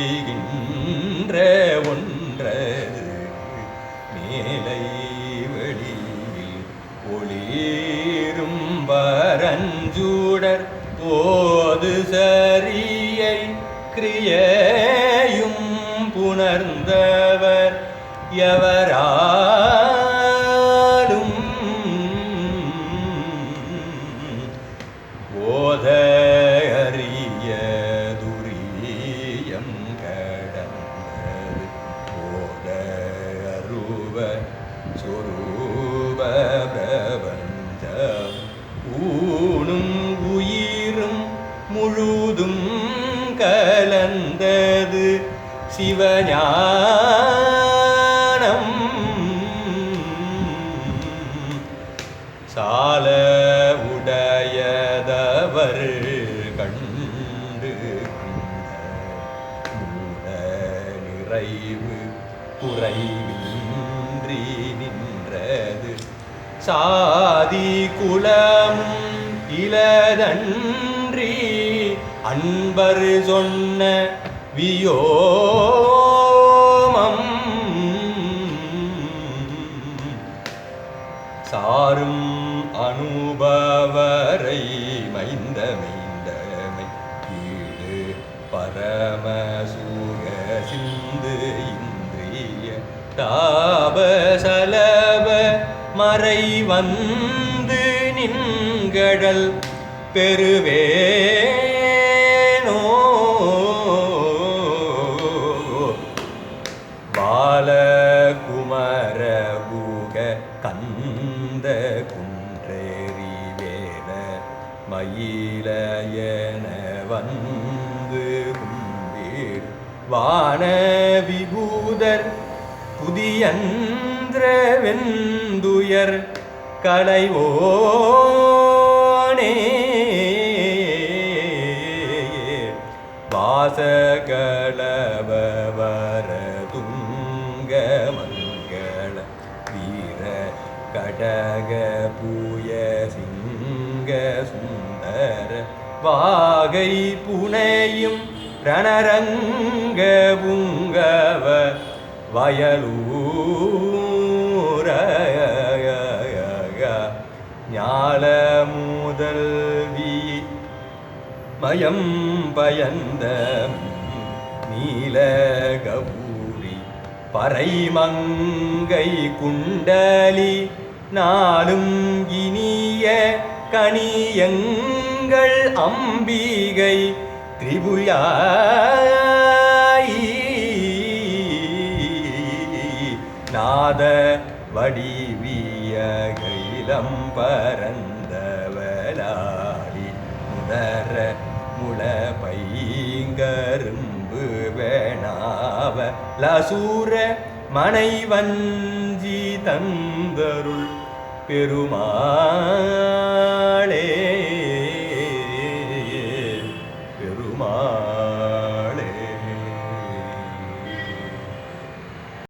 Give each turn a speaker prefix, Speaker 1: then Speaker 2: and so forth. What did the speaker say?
Speaker 1: ஓலமறைகளறைகின்ற ஒன்றது மேலை வெளியில் ஒளிரும் பரஞ்சூடர் போது சரியை கிரியையும் புணர்ந்தவர் எவராலும் ஓத அறிய துரியம் கடந்தது ஓத அருவ சொரூப பிரபஞ்சம் ஊனும் உயிரும் முழுதும் கலந்தது சிவஞானம் சால உடையதவர் கண்டு மூட நிறைவு குறைவின்றி நின்றது சாதி குலமும் இலதன்றி அன்பர் சொன்ன வியோமம் சாரும் அனுபவரை மைந்த மைந்தமை ஈடு பரமசூக சிந்து இந்திரிய தாபசலப மறை வந்து நின்கடல் பெருவேனோ பாலகுமர பூக கந்த குன்றேறி வேல மயிலயன வந்து கும்பீர் வான விபூதர் புதியந்திர வெந்துயர் களைவோனே வாசகளவர துங்க மங்கள வீர கடக பூய சிங்க சுந்தர வாகை புனையும் ரணரங்க புங்கவ வயலூர ஞால முதல்வி மயம் பயந்த நீலகபூரி பறைமங்கை குண்டலி நாளும் இனிய கணியங்கள் அம்பிகை திரிபுயாயி நாத வடிவியகைலம் பரந்தவலாடி முதர முள பைங்கரும்பு வேணாவ லசூர மனை வஞ்சி தந்தருள் பெருமா